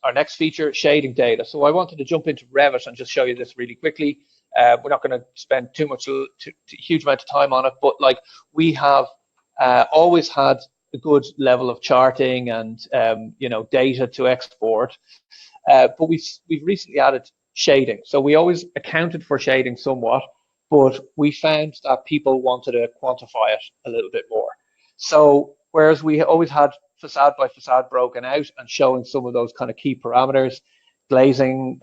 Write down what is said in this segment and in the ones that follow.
our next feature, shading data. So I wanted to jump into Revit and just show you this really quickly. We're not going to spend too huge amount of time on it, but like we have always had a good level of charting and data to export, but we've recently added shading. So we always accounted for shading somewhat, but we found that people wanted to quantify it a little bit more. So whereas we always had facade by facade broken out and showing some of those kind of key parameters, glazing,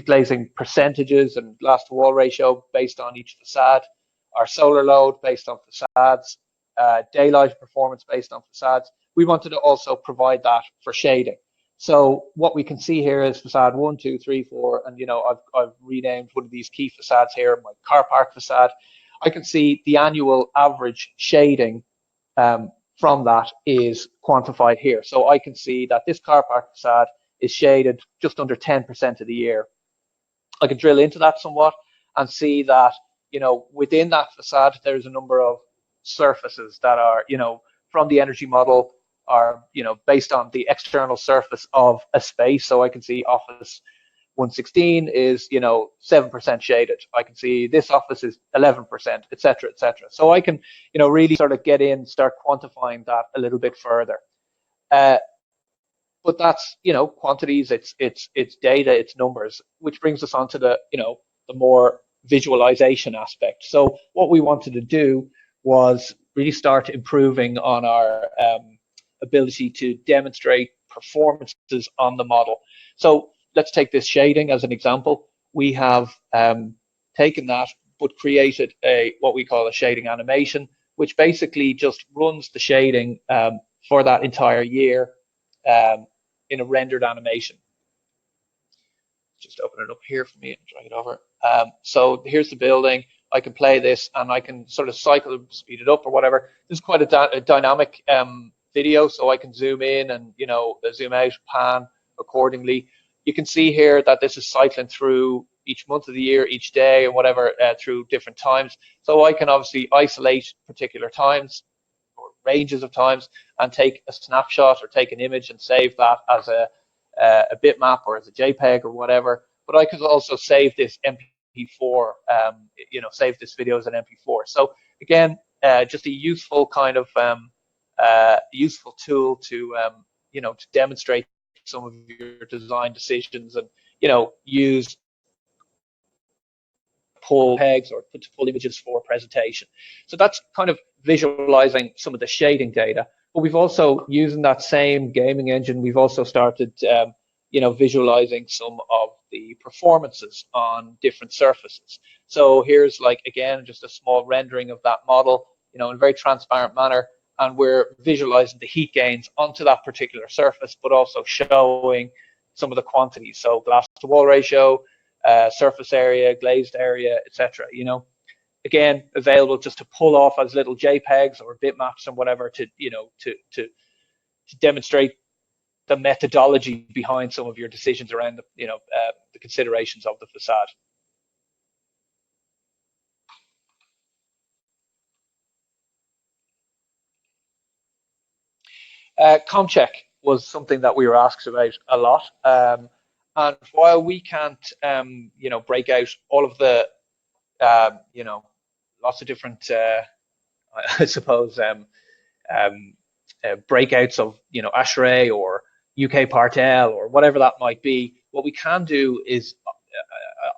glazing percentages and glass to wall ratio based on each facade, our solar load based on facades, daylight performance based on facades, we wanted to also provide that for shading. So what we can see here is facade 1, 2, 3, 4, and I've renamed one of these key facades here, my car park facade. I can see the annual average shading from that is quantified here. So I can see that this car park facade is shaded just under 10% of the year. I can drill into that somewhat and see that, within that facade, there's a number of surfaces that are, from the energy model are, based on the external surface of a space. So I can see office 116 is 7% shaded. I can see this office is 11%, etc., etc. So I can really sort of get in, start quantifying that a little bit further. But that's quantities, it's data, it's numbers, which brings us on to the the more visualization aspect. So what we wanted to do was really start improving on our ability to demonstrate performances on the model. So let's take this shading as an example. We have taken that, but created what we call a shading animation, which basically just runs the shading for that entire year in a rendered animation. Just open it up here for me and drag it over. So here's the building. I can play this and I can sort of cycle, speed it up or whatever. This is quite a dynamic video, so I can zoom in and zoom out, pan accordingly. You can see here that this is cycling through each month of the year, each day, and whatever through different times. So I can obviously isolate particular times or ranges of times and take a snapshot or take an image and save that as a bitmap or as a JPEG or whatever. But I could also save this MP4, save this video as an MP4. So again, just a useful kind of useful tool to to demonstrate some of your design decisions and use pull pegs or to pull images for presentation. So that's kind of visualizing some of the shading data. But we've also, using that same gaming engine, we've also started visualizing some of the performances on different surfaces. So here's again just a small rendering of that model in a very transparent manner, and we're visualizing the heat gains onto that particular surface, but also showing some of the quantities. So glass to wall ratio, surface area, glazed area, etc. Again, available just to pull off as little JPEGs or bitmaps and whatever to demonstrate the methodology behind some of your decisions around the considerations of the facade. ComCheck was something that we were asked about a lot, and while we can't break out all of the lots of different I suppose breakouts of ASHRAE or UK Part L or whatever that might be, what we can do is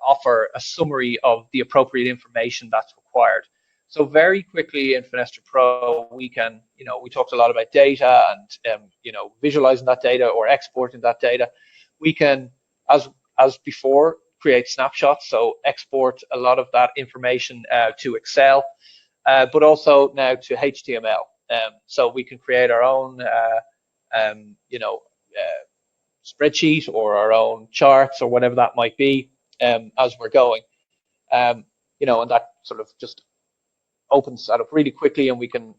offer a summary of the appropriate information that's required. So very quickly in FenestraPro, we can, we talked a lot about data and, visualizing that data or exporting that data. We can, as before, create snapshots, so export a lot of that information to Excel, but also now to HTML. So we can create our own, spreadsheet or our own charts or whatever that might be as we're going, and that sort of just opens that up really quickly, and we can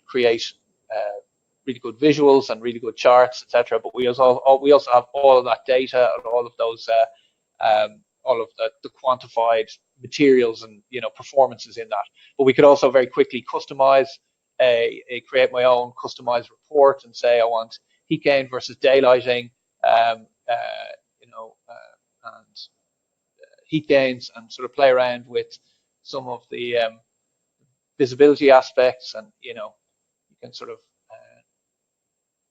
create really good visuals and really good charts, etc. But we also have all of that data and all of those all of the quantified materials and performances in that. But we could also very quickly customize create my own customized report and say I want heat gain versus daylighting, you know, and heat gains, and sort of play around with some of the visibility aspects, and you can sort of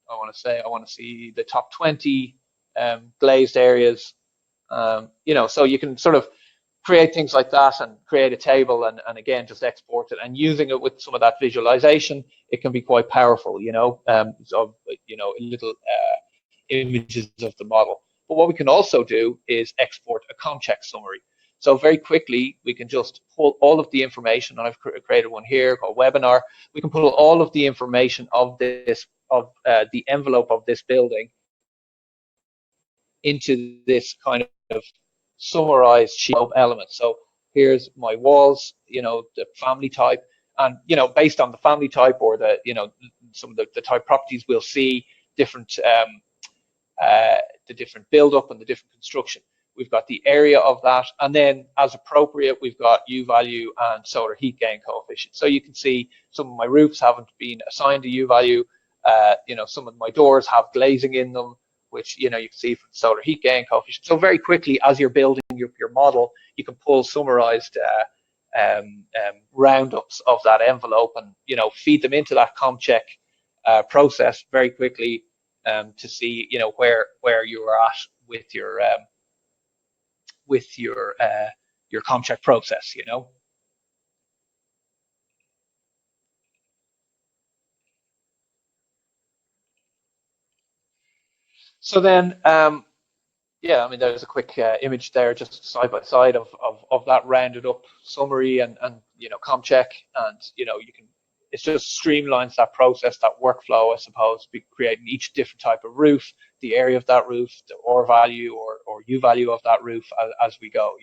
I want to see the top 20 glazed areas, so you can sort of create things like that and create a table, and again just export it, and using it with some of that visualization, it can be quite powerful, of little images of the model. But what we can also do is export a ComCheck summary. So very quickly, we can just pull all of the information. I've created one here called webinar. We can pull all of the information of this, of the envelope of this building, into this kind of summarized sheet of elements. So here's my walls, the family type, and based on the family type, or the some of the type properties, we'll see different the different build up and the different construction. We've got the area of that, and then as appropriate, we've got U value and solar heat gain coefficient. So you can see some of my roofs haven't been assigned a U value. Some of my doors have glazing in them, which you can see from solar heat gain coefficient. So very quickly, as you're building your model, you can pull summarized roundups of that envelope, and feed them into that ComCheck process very quickly, to see where you are at with your ComCheck process. So then, yeah, I mean, there's a quick image there, just side by side of that rounded up summary and ComCheck, and you can, it just streamlines that process, that workflow, I suppose, be creating each different type of roof, the area of that roof, the R value or U value of that roof as we go.